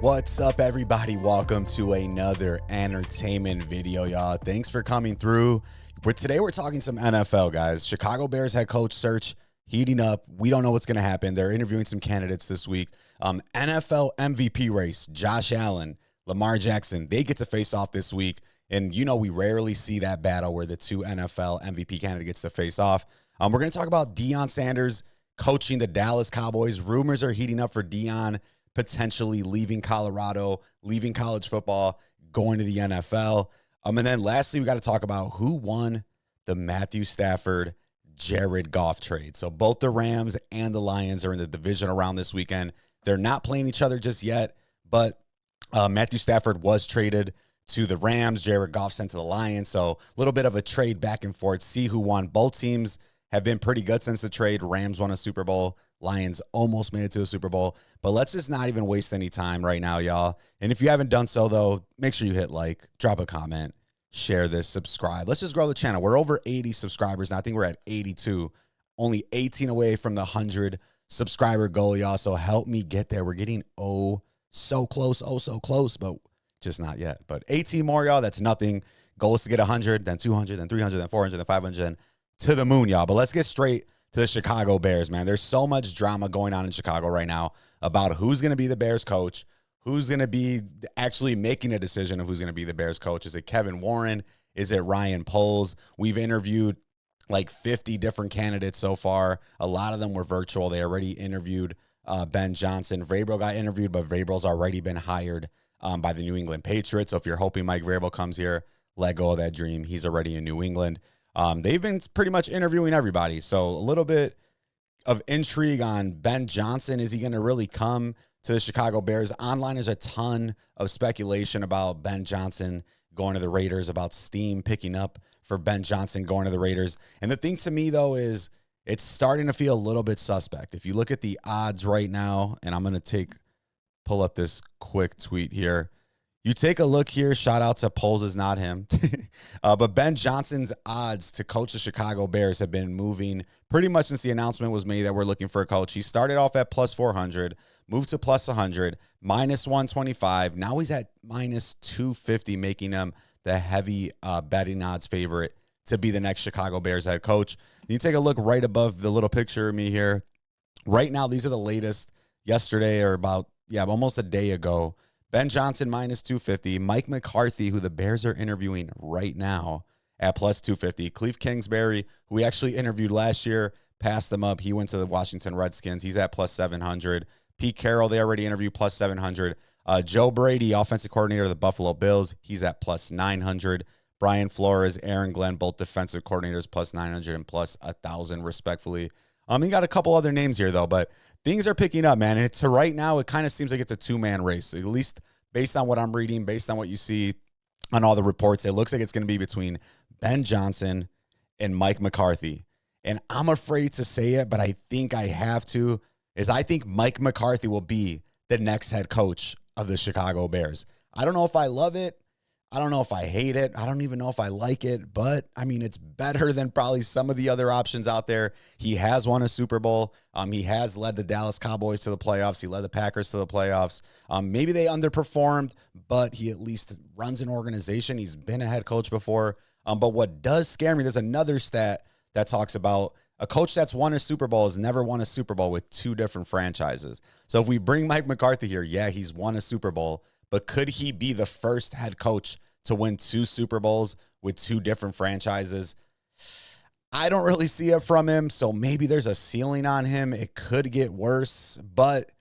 What's up, everybody? Welcome to another entertainment video, y'all. Thanks for coming through. Today we're talking some NFL, guys. Chicago Bears head coach search heating up. We don't know what's going to happen. They're interviewing some candidates this week. NFL MVP race, Josh Allen, Lamar Jackson, they get to face off this week. And, you know, we rarely see that battle where the two NFL MVP candidates to face off. We're going to talk about Deon Sanders coaching the Dallas Cowboys. Rumors are heating up for Deon potentially leaving Colorado, leaving college football, going to the NFL. And then lastly, we got to talk about who won the Matthew Stafford, Jared Goff trade. So both the Rams and the Lions are in the divisional round this weekend. They're not playing each other just yet, but Matthew Stafford was traded to the Rams. Jared Goff sent to the Lions. So a little bit of a trade back and forth. See who won. Both teams have been pretty good since the trade. Rams won a Super Bowl. Lions almost made it to a Super Bowl. But let's just not even waste any time right now, y'all. And if you haven't done so, though, make sure you hit like, drop a comment, share this, subscribe. Let's just grow the channel. We're over 80 subscribers now. I think we're at 82. Only 18 away from the 100 subscriber goal, y'all. So help me get there. We're getting so close, but just not yet. But 18 more, y'all. That's nothing. Goal is to get 100, then 200, then 300, then 400, then 500, to the moon, y'all. But let's get straight to the Chicago Bears, man. There's so much drama going on in Chicago right now about who's going to be the Bears coach, who's going to be actually making a decision of who's going to be the Bears coach. Is it Kevin Warren? Is it Ryan Poles? We've interviewed like 50 different candidates so far. A lot of them were virtual. They already interviewed Ben Johnson. Vrabel got interviewed, but Vrabel's already been hired by the New England Patriots. So if you're hoping Mike Vrabel comes here, let go of that dream. He's already in New England. They've been pretty much interviewing everybody. So a little bit of intrigue on Ben Johnson. Is he going to really come to the Chicago Bears? Online, there's a ton of speculation about Ben Johnson going to the Raiders, about steam picking up for Ben Johnson going to the Raiders. And the thing to me, though, is it's starting to feel a little bit suspect. If you look at the odds right now, and I'm going to pull up this quick tweet here. You take a look here. Shout out to Poles, is not him. But Ben Johnson's odds to coach the Chicago Bears have been moving pretty much since the announcement was made that we're looking for a coach. He started off at plus 400, moved to plus 100, minus 125. Now he's at minus 250, making him the heavy betting odds favorite to be the next Chicago Bears head coach. You take a look right above the little picture of me here. Right now, these are the latest. Yesterday, or about, almost a day ago. Ben Johnson, minus 250. Mike McCarthy, who the Bears are interviewing right now, at plus 250. Cliff Kingsbury, who we actually interviewed last year, passed them up. He went to the Washington Redskins. He's at plus 700. Pete Carroll, they already interviewed, plus 700. Joe Brady, offensive coordinator of the Buffalo Bills, he's at plus 900. Brian Flores, Aaron Glenn, both defensive coordinators, plus 900 and plus 1,000, respectfully. You got a couple other names here, though, but things are picking up, man. And to right now, it kind of seems like it's a two-man race, at least based on what I'm reading, based on what you see on all the reports. It looks like it's going to be between Ben Johnson and Mike McCarthy. And I'm afraid to say it, but I think I have to, I think Mike McCarthy will be the next head coach of the Chicago Bears. I don't know if I love it. I don't know if I hate it. I don't even know if I like it, but I mean, it's better than probably some of the other options out there. He has won a Super Bowl. He has led the Dallas Cowboys to the playoffs. He led the Packers to the playoffs. Maybe they underperformed, but he at least runs an organization. He's been a head coach before. But what does scare me, there's another stat that talks about a coach that's won a Super Bowl has never won a Super Bowl with two different franchises. So if we bring Mike McCarthy here, he's won a Super Bowl, but could he be the first head coach to win two Super Bowls with two different franchises? I don't really see it from him, so maybe there's a ceiling on him. It could get worse, but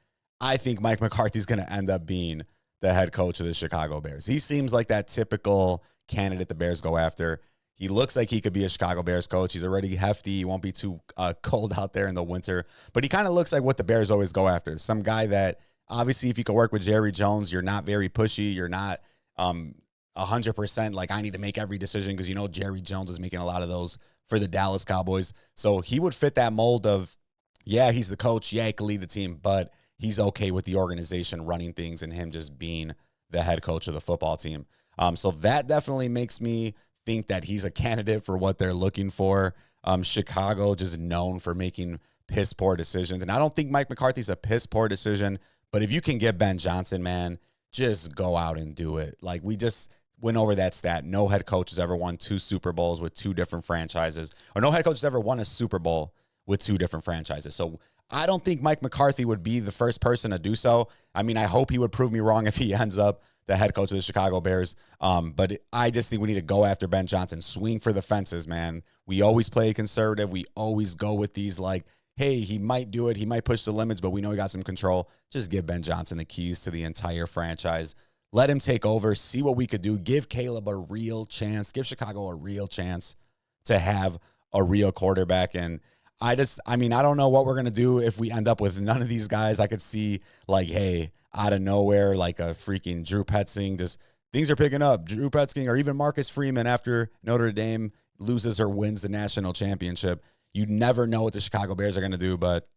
I think Mike McCarthy's going to end up being the head coach of the Chicago Bears. He seems like that typical candidate the Bears go after. He looks like he could be a Chicago Bears coach. He's already hefty. He won't be too cold out there in the winter, but he kind of looks like what the Bears always go after. Some guy that, obviously, if you can work with Jerry Jones, you're not very pushy. You're not 100% like, I need to make every decision, because Jerry Jones is making a lot of those for the Dallas Cowboys. So he would fit that mold of, he's the coach. He can lead the team, but he's okay with the organization running things and him just being the head coach of the football team. So that definitely makes me think that he's a candidate for what they're looking for. Chicago just known for making piss poor decisions. And I don't think Mike McCarthy's a piss poor decision, but if you can get Ben Johnson, man, just go out and do it. Like, we just went over that stat. No head coach has ever won 2 Super Bowls with 2 different franchises, or no head coach has ever won a Super Bowl with 2 different franchises. So I don't think Mike McCarthy would be the first person to do so. I mean, I hope he would prove me wrong if he ends up the head coach of the Chicago Bears. But I just think we need to go after Ben Johnson, swing for the fences, man. We always play conservative. We always go with these like, hey, he might do it. He might push the limits, but we know he got some control. Just give Ben Johnson the keys to the entire franchise. Let him take over, see what we could do. Give Caleb a real chance. Give Chicago a real chance to have a real quarterback. And I don't know what we're going to do if we end up with none of these guys. I could see, like, hey, out of nowhere, like a freaking Drew Petzing, just things are picking up. Drew Petzing or even Marcus Freeman after Notre Dame loses or wins the national championship. You never know what the Chicago Bears are going to do, but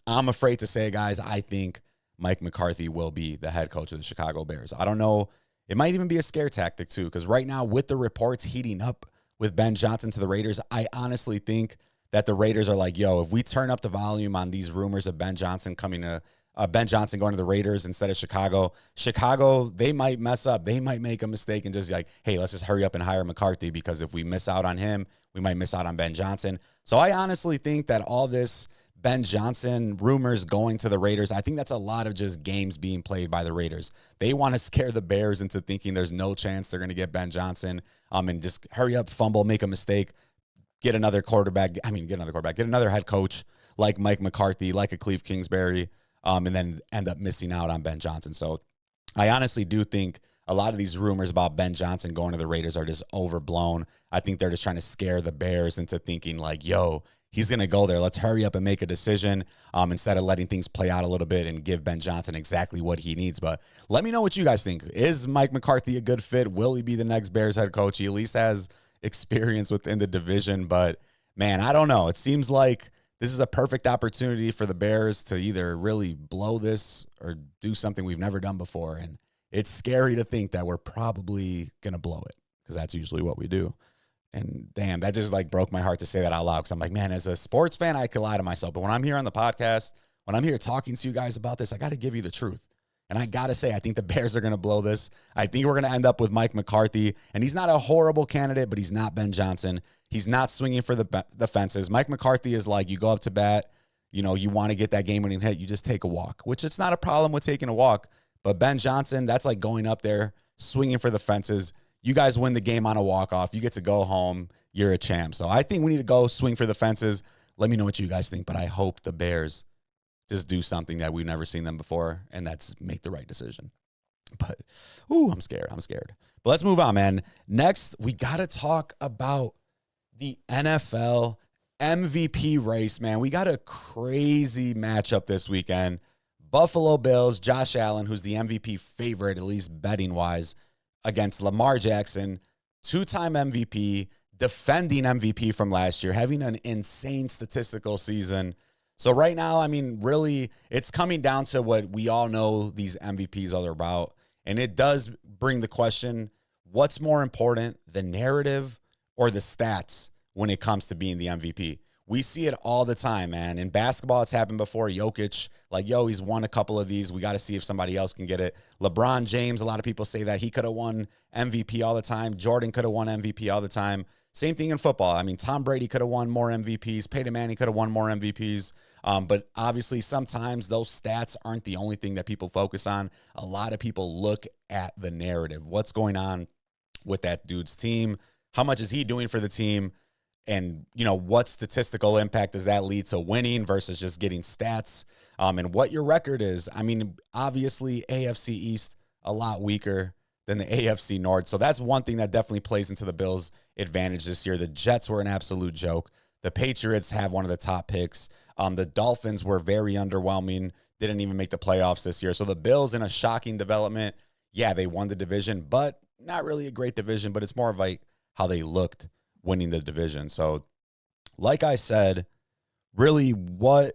I'm afraid to say, guys, I think Mike McCarthy will be the head coach of the Chicago Bears. I don't know. It might even be a scare tactic, too, because right now, with the reports heating up with Ben Johnson to the Raiders, I honestly think that the Raiders are like, yo, if we turn up the volume on these rumors of Ben Johnson going to the Raiders instead of Chicago, they might mess up. They might make a mistake and just like, hey, let's just hurry up and hire McCarthy, because if we miss out on him, we might miss out on Ben Johnson. So I honestly think that all this Ben Johnson rumors going to the Raiders, I think that's a lot of just games being played by the Raiders. They want to scare the Bears into thinking there's no chance they're going to get Ben Johnson, and just hurry up, fumble, make a mistake, get another head coach like Mike McCarthy, like a Cliff Kingsbury, and then end up missing out on Ben Johnson. So I honestly do think a lot of these rumors about Ben Johnson going to the Raiders are just overblown. I think they're just trying to scare the Bears into thinking like, yo, he's going to go there. Let's hurry up and make a decision instead of letting things play out a little bit and give Ben Johnson exactly what he needs. But let me know what you guys think. Is Mike McCarthy a good fit? Will he be the next Bears head coach? He at least has experience within the division, but man, I don't know. It seems like this is a perfect opportunity for the Bears to either really blow this or do something we've never done before. And it's scary to think that we're probably going to blow it, because that's usually what we do. And damn, that just like broke my heart to say that out loud, because I'm like, man, as a sports fan, I could lie to myself. But when I'm here on the podcast, when I'm here talking to you guys about this, I got to give you the truth. And I got to say, I think the Bears are going to blow this. I think we're going to end up with Mike McCarthy. And he's not a horrible candidate, but he's not Ben Johnson. He's not swinging for the fences. Mike McCarthy is like, you go up to bat, you want to get that game-winning hit, you just take a walk, which it's not a problem with taking a walk. But Ben Johnson, that's like going up there, swinging for the fences. You guys win the game on a walk-off. You get to go home. You're a champ. So I think we need to go swing for the fences. Let me know what you guys think, but I hope the Bears just do something that we've never seen them before, and that's make the right decision. But, I'm scared. But let's move on, man. Next, we got to talk about the NFL MVP race, man. We got a crazy matchup this weekend. Buffalo Bills, Josh Allen, who's the MVP favorite, at least betting-wise, against Lamar Jackson, 2-time MVP, defending MVP from last year, having an insane statistical season. So right now, I mean, really, it's coming down to what we all know these MVPs are about. And it does bring the question, what's more important, the narrative or the stats when it comes to being the MVP? We see it all the time, man. In basketball, it's happened before. Jokic, like, yo, he's won a couple of these. We got to see if somebody else can get it. LeBron James, a lot of people say that he could have won MVP all the time. Jordan could have won MVP all the time. Same thing in football. I mean, Tom Brady could have won more MVPs. Peyton Manning could have won more MVPs. But obviously, sometimes those stats aren't the only thing that people focus on. A lot of people look at the narrative. What's going on with that dude's team? How much is he doing for the team? And, what statistical impact does that lead to winning versus just getting stats? And what your record is. I mean, obviously, AFC East, a lot weaker than the AFC North. So that's one thing that definitely plays into the Bills' advantage this year. The Jets were an absolute joke. The Patriots have one of the top picks. The Dolphins were very underwhelming, didn't even make the playoffs this year. So the Bills, in a shocking development, yeah, they won the division, but not really a great division, but it's more of like how they looked winning the division. So like I said, really, what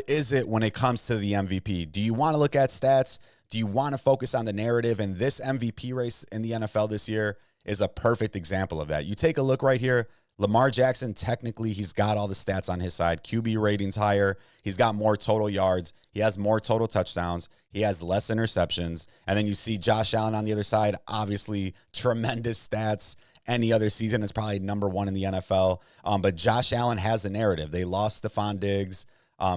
is it when it comes to the MVP? Do you want to look at stats? Do you want to focus on the narrative? And this MVP race in the NFL this year is a perfect example of that. You take a look right here. Lamar Jackson, technically, he's got all the stats on his side. QB ratings higher. He's got more total yards. He has more total touchdowns. He has less interceptions. And then you see Josh Allen on the other side, obviously tremendous stats. Any other season is probably number one in the NFL. But Josh Allen has a narrative. They lost Stephon Diggs.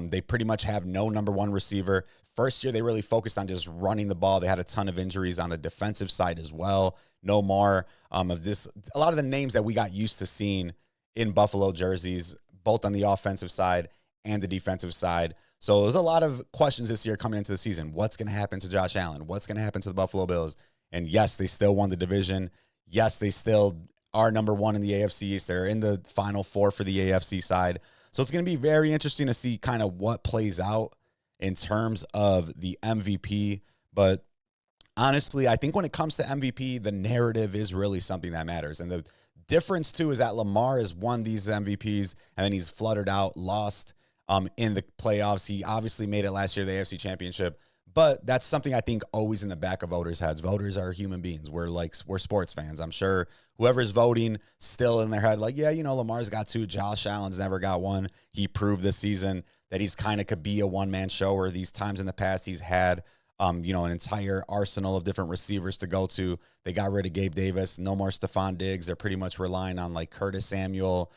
They pretty much have no number one receiver. First year, they really focused on just running the ball. They had a ton of injuries on the defensive side as well. No more of this. A lot of the names that we got used to seeing in Buffalo jerseys, both on the offensive side and the defensive side. So there's a lot of questions this year coming into the season. What's going to happen to Josh Allen? What's going to happen to the Buffalo Bills? And yes, they still won the division. Yes, they still are number one in the AFC East. They're in the Final Four for the AFC side. So it's going to be very interesting to see kind of what plays out in terms of the MVP. But honestly, I think when it comes to MVP, the narrative is really something that matters. And the difference, too, is that Lamar has won these MVPs, and then he's fluttered out, lost in the playoffs. He obviously made it last year, the AFC Championship. But that's something I think always in the back of voters' heads. Voters are human beings. We're sports fans. I'm sure whoever's voting still in their head, like, yeah, Lamar's got two. Josh Allen's never got one. He proved this season that he's kind of could be a one-man show, or these times in the past he's had an entire arsenal of different receivers to go to. They got rid of Gabe Davis. No more Stephon Diggs. They're pretty much relying on like Curtis Samuel,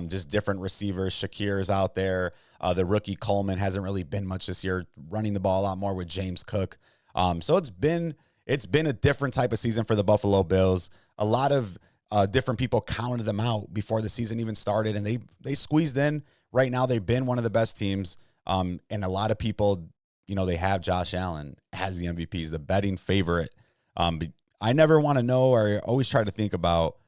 just different receivers. Shakir's out there. The rookie Coleman hasn't really been much this year, running the ball a lot more with James Cook. So it's been a different type of season for the Buffalo Bills. A lot of different people counted them out before the season even started, and they squeezed in. Right now, they've been one of the best teams, and a lot of people, they have Josh Allen as the MVP. He's the betting favorite. But I never want to know, or always try to think about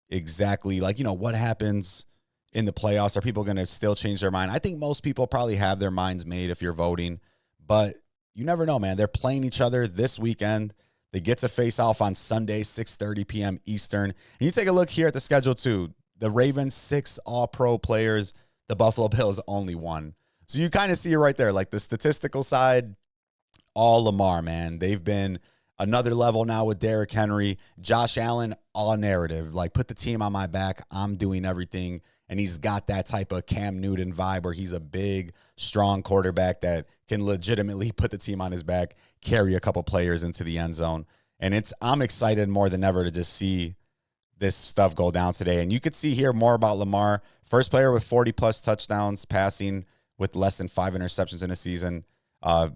exactly what happens in the playoffs. Are people going to still change their mind? I think most people probably have their minds made if you're voting, but you never know, man. They're playing each other this weekend. They get to face off on Sunday, 6:30 p.m. Eastern. And you take a look here at the schedule too. The Ravens, 6 all-pro players. The Buffalo Bills, only 1. So you kind of see it right there. Like the statistical side, all Lamar, man. They've been another level now with Derrick Henry. Josh Allen, all narrative. Like, put the team on my back. I'm doing everything. And he's got that type of Cam Newton vibe where he's a big, strong quarterback that can legitimately put the team on his back, carry a couple players into the end zone. And I'm excited more than ever to just see this stuff go down today. And you could see here more about Lamar. First player with 40-plus touchdowns passing with less than 5 interceptions in a season.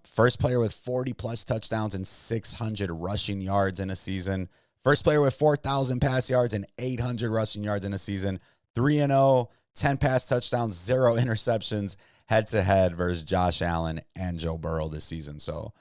First player with 40-plus touchdowns and 600 rushing yards in a season. First player with 4,000 pass yards and 800 rushing yards in a season. 3-0, 10 pass touchdowns, 0 interceptions head-to-head versus Josh Allen and Joe Burrow this season. So,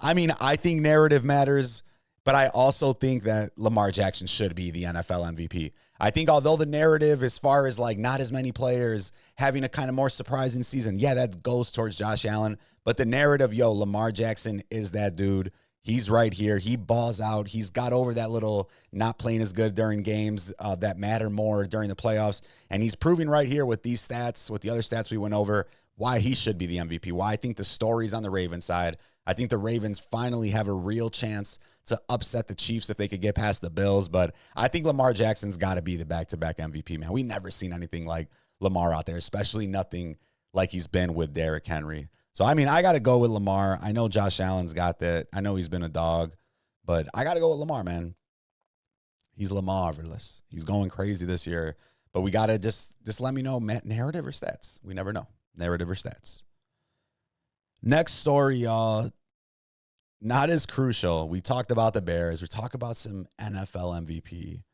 I think narrative matters, but I also think that Lamar Jackson should be the NFL MVP. I think although the narrative, as far as like not as many players having a kind of more surprising season, yeah, that goes towards Josh Allen. But the narrative, Lamar Jackson is that dude. He's right here. He balls out. He's got over that little not playing as good during games that matter more during the playoffs. And he's proving right here with these stats, with the other stats we went over, why he should be the MVP, why I think the story's on the Ravens side. I think the Ravens finally have a real chance to upset the Chiefs if they could get past the Bills. But I think Lamar Jackson's got to be the back-to-back MVP, man. We never seen anything like Lamar out there, especially nothing like he's been with Derrick Henry. So, I got to go with Lamar. I know Josh Allen's got that. I know he's been a dog, but I got to go with Lamar, man. He's Lamarvelous. He's going crazy this year. But we got to just let me know, narrative or stats. We never know. Narrative or stats. Next story, y'all. Not as crucial. We talked about the Bears. We talked about some NFL MVP.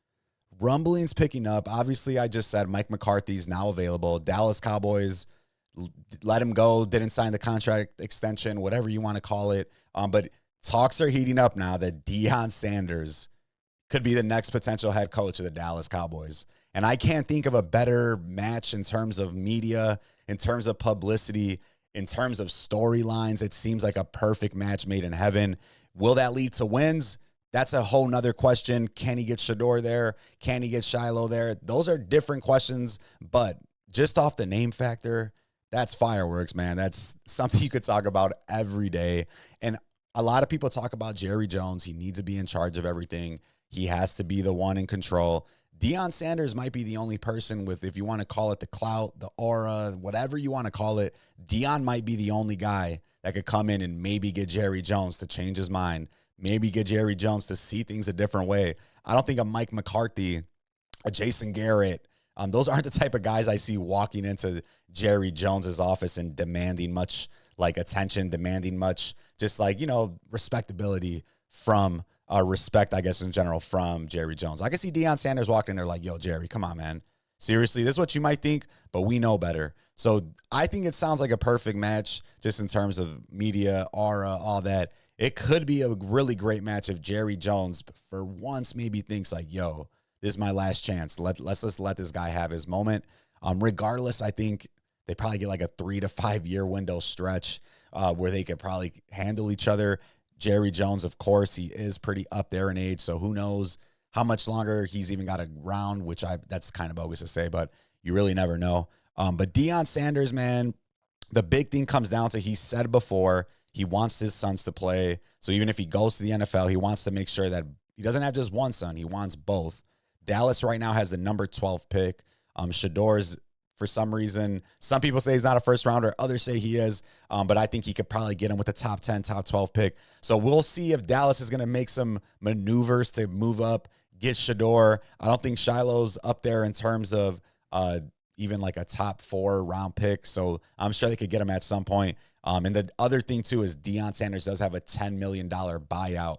Rumblings picking up. Obviously, I just said Mike McCarthy's now available. Dallas Cowboys let him go, didn't sign the contract extension, whatever you want to call it. But talks are heating up now that Deon Sanders could be the next potential head coach of the Dallas Cowboys. And I can't think of a better match in terms of media, in terms of publicity, in terms of storylines. It seems like a perfect match made in heaven. Will that lead to wins? That's a whole nother question. Can he get Shadeur there? Can he get Shilo there? Those are different questions, but just off the name factor, that's fireworks, man. That's something you could talk about every day. And a lot of people talk about Jerry Jones. He needs to be in charge of everything. He has to be the one in control. Deion Sanders might be the only person with, if you want to call it the clout, the aura, whatever you want to call it, Deon might be the only guy that could come in and maybe get Jerry Jones to change his mind, maybe get Jerry Jones to see things a different way. I don't think a Mike McCarthy, a Jason Garrett, those aren't the type of guys I see walking into Jerry Jones's office and demanding much like attention, demanding much just like, respectability from respect, I guess, in general from Jerry Jones. I can see Deion Sanders walking in there like, yo, Jerry, come on, man. Seriously, this is what you might think, but we know better. So I think it sounds like a perfect match just in terms of media, aura, all that. It could be a really great match if Jerry Jones, for once, maybe thinks like, yo, this is my last chance. Let's just let this guy have his moment. Regardless, I think they probably get like a 3 to 5 year window stretch where they could probably handle each other. Jerry Jones, of course, he is pretty up there in age, so who knows how much longer he's even got around, which that's kind of bogus to say, but you really never know. But Deion Sanders, man, the big thing comes down to, he said before, he wants his sons to play. So even if he goes to the NFL, he wants to make sure that he doesn't have just one son. He wants both. Dallas right now has the number 12 pick. Shadeur's, for some reason, some people say he's not a first rounder. Others say he is. But I think he could probably get him with the top 10, top 12 pick. So we'll see if Dallas is going to make some maneuvers to move up, get Shadeur. I don't think Shiloh's up there in terms of even like a top 4 round pick. So I'm sure they could get him at some point. And the other thing, too, is Deion Sanders does have a $10 million buyout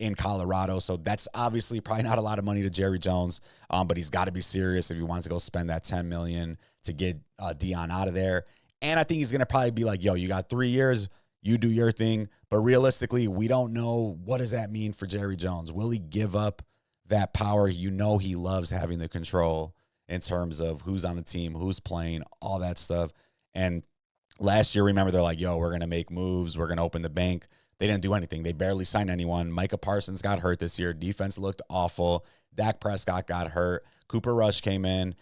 in Colorado. So that's obviously probably not a lot of money to Jerry Jones, but he's got to be serious if he wants to go spend that $10 million to get Deon out of there. And I think he's going to probably be like, yo, you got 3 years, you do your thing. But realistically, we don't know, what does that mean for Jerry Jones? Will he give up that power? He loves having the control in terms of who's on the team, who's playing, all that stuff. And last year, remember, they're like, yo, we're going to make moves. We're going to open the bank. They didn't do anything. They barely signed anyone. Micah Parsons got hurt this year. Defense looked awful. Dak Prescott got hurt. Cooper Rush came in.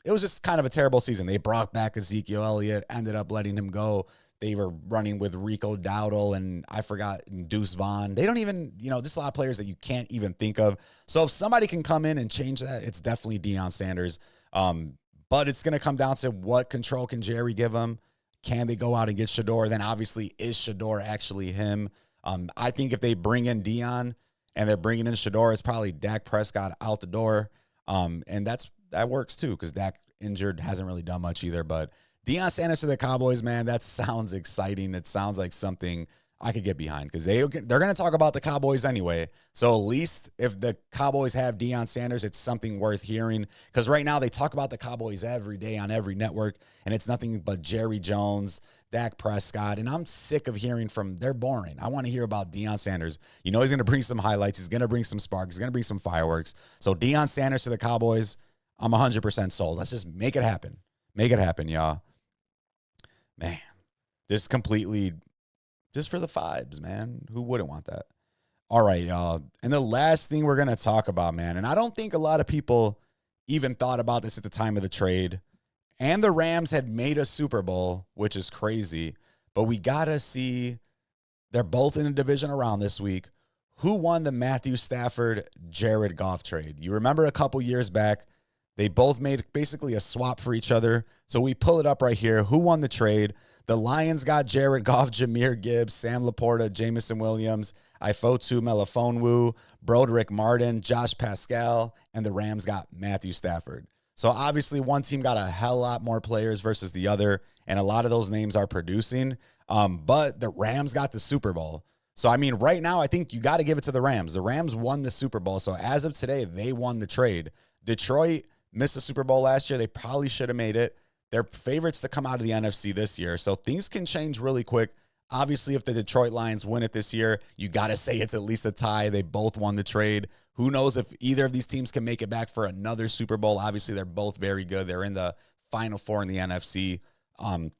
It was just kind of a terrible season. They brought back Ezekiel Elliott, ended up letting him go. They were running with Rico Dowdle and I forgot Deuce Vaughn. They don't even, just a lot of players that you can't even think of. So if somebody can come in and change that, it's definitely Deion Sanders. But it's going to come down to what control can Jerry give him. Can they go out and get Shadeur? Then obviously, is Shadeur actually him? I think if they bring in Deon and they're bringing in Shadeur, it's probably Dak Prescott out the door. And that works too, because Dak injured, hasn't really done much either. But Deion Sanders to the Cowboys, man, that sounds exciting. It sounds like something I could get behind, because they're going to talk about the Cowboys anyway. So at least if the Cowboys have Deion Sanders, it's something worth hearing, because right now they talk about the Cowboys every day on every network, and it's nothing but Jerry Jones, Dak Prescott, and I'm sick of hearing from, they're boring. I want to hear about Deion Sanders. He's going to bring some highlights. He's going to bring some sparks. He's going to bring some fireworks. So Deion Sanders to the Cowboys, I'm 100% sold. Let's just make it happen. Make it happen, y'all. Man, this completely... just for the vibes, man. Who wouldn't want that? All right, y'all. And the last thing we're going to talk about, man, and I don't think a lot of people even thought about this at the time of the trade, and the Rams had made a Super Bowl, which is crazy, but we got to see, they're both in a division around this week, who won the Matthew Stafford-Jared Goff trade. You remember a couple years back, they both made basically a swap for each other. So we pull it up right here. Who won the trade? The Lions got Jared Goff, Jahmyr Gibbs, Sam Laporta, Jamison Williams, Ifotu Melifonwu, Broderick Martin, Josh Pascal, and the Rams got Matthew Stafford. So obviously one team got a hell lot more players versus the other, and a lot of those names are producing. But the Rams got the Super Bowl. So, I mean, right now I think you got to give it to the Rams. The Rams won the Super Bowl. So as of today, they won the trade. Detroit missed the Super Bowl last year. They probably should have made it. They're favorites to come out of the NFC this year. So things can change really quick. Obviously, if the Detroit Lions win it this year, you got to say it's at least a tie. They both won the trade. Who knows if either of these teams can make it back for another Super Bowl. Obviously, they're both very good. They're in the Final Four in the NFC, and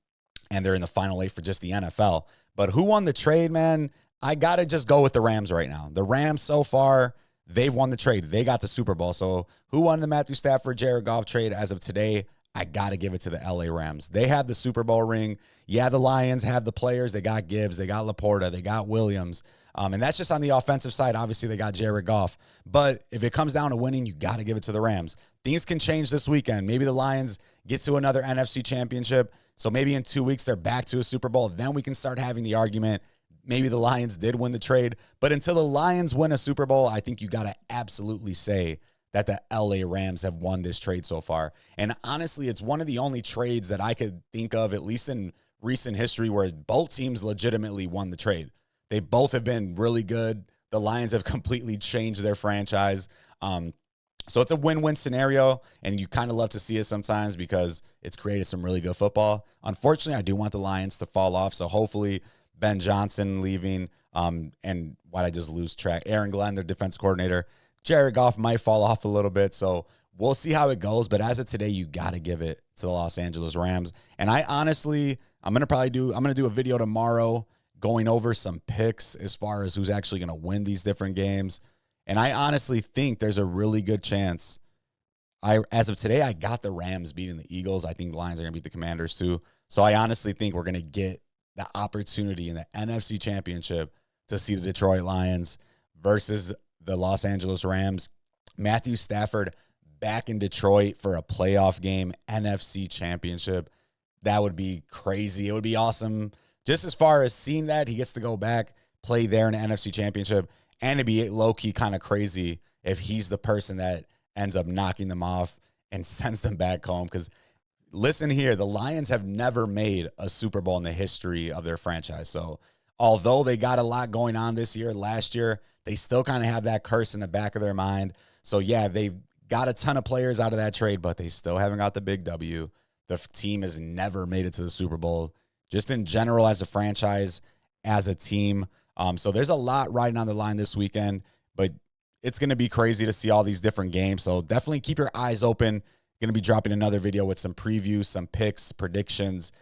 they're in the Final Eight for just the NFL. But who won the trade, man? I got to just go with the Rams right now. The Rams so far, they've won the trade. They got the Super Bowl. So who won the Matthew Stafford, Jared Goff trade as of today? I got to give it to the LA Rams. They have the Super Bowl ring. Yeah, the Lions have the players. They got Gibbs. They got Laporta. They got Williams. And that's just on the offensive side. Obviously, they got Jared Goff. But if it comes down to winning, you got to give it to the Rams. Things can change this weekend. Maybe the Lions get to another NFC championship. So maybe in 2 weeks, they're back to a Super Bowl. Then we can start having the argument. Maybe the Lions did win the trade. But until the Lions win a Super Bowl, I think you got to absolutely say that the LA Rams have won this trade so far. And honestly, it's one of the only trades that I could think of, at least in recent history, where both teams legitimately won the trade. They both have been really good. The Lions have completely changed their franchise. So it's a win-win scenario, and you kind of love to see it sometimes because it's created some really good football. Unfortunately, I do want the Lions to fall off, so hopefully Ben Johnson leaving, and why'd I just lose track? Aaron Glenn, their defense coordinator. Jared Goff might fall off a little bit, so we'll see how it goes. But as of today, you got to give it to the Los Angeles Rams. And I honestly, I'm going to do a video tomorrow going over some picks as far as who's actually going to win these different games. And I honestly think there's a really good chance. As of today, I got the Rams beating the Eagles. I think the Lions are going to beat the Commanders too. So I honestly think we're going to get the opportunity in the NFC Championship to see the Detroit Lions versus the Los Angeles Rams. Matthew Stafford back in Detroit for a playoff game, NFC Championship. That would be crazy. It would be awesome. Just as far as seeing that, he gets to go back, play there in the NFC Championship, and it'd be low-key kind of crazy if he's the person that ends up knocking them off and sends them back home. Because listen here, the Lions have never made a Super Bowl in the history of their franchise. So although they got a lot going on this year, last year, they still kind of have that curse in the back of their mind. So, yeah, they've got a ton of players out of that trade, but they still haven't got the big W. The team has never made it to the Super Bowl, just in general as a franchise, as a team. So there's a lot riding on the line this weekend, but it's going to be crazy to see all these different games. So definitely keep your eyes open. Going to be dropping another video with some previews, some picks, predictions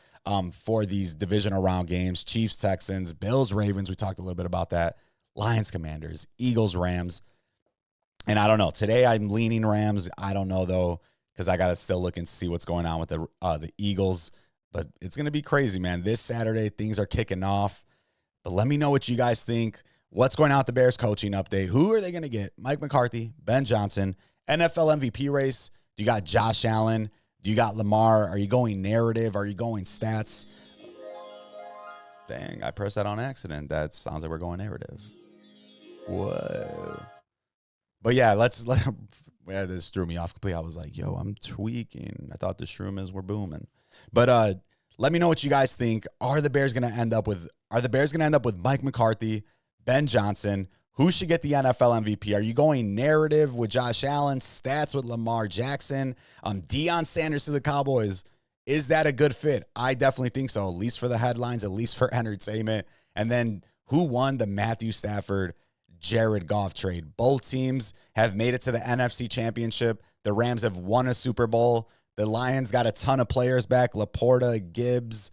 for these divisional round games. Chiefs, Texans, Bills, Ravens. We talked a little bit about that. Lions, Commanders, Eagles, Rams. And I don't know. Today I'm leaning Rams. I don't know, though, because I got to still look and see what's going on with the Eagles. But it's going to be crazy, man. This Saturday, things are kicking off. But let me know what you guys think. What's going on with the Bears coaching update? Who are they going to get? Mike McCarthy, Ben Johnson, NFL MVP race. Do you got Josh Allen? Do you got Lamar? Are you going narrative? Are you going stats? Dang, I pressed that on accident. That sounds like we're going narrative. Whoa. But yeah, this threw me off completely. I was like, yo, I'm tweaking. I thought the shrooms were booming. But let me know what you guys think. Are the Bears going to end up with Mike McCarthy, Ben Johnson? Who should get the NFL MVP? Are you going narrative with Josh Allen, stats with Lamar Jackson, Deon Sanders to the Cowboys? Is that a good fit? I definitely think so, at least for the headlines, at least for entertainment. And then who won the Matthew Stafford, Jared Goff trade? Both teams have made it to the NFC Championship. The Rams have won a Super Bowl. The Lions got a ton of players back: Laporta, Gibbs,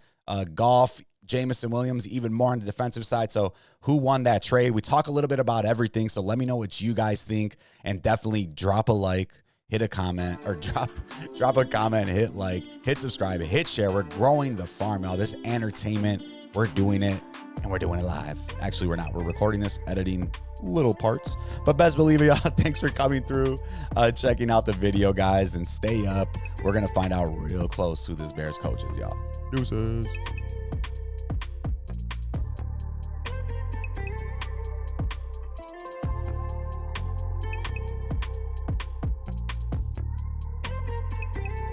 Goff, Jamison Williams, even more on the defensive side. So who won that trade? We talk a little bit about everything. So let me know what you guys think, and definitely drop a like, hit a comment, or drop a comment, hit like, hit subscribe, hit share. We're growing the farm, y'all. This entertainment, we're doing it, and we're doing it live. Actually, we're not. We're recording this, editing little parts, but best believe it, y'all. Thanks for coming through, checking out the video, guys, and stay up. We're going to find out real close who this Bears coach is, y'all. Deuces.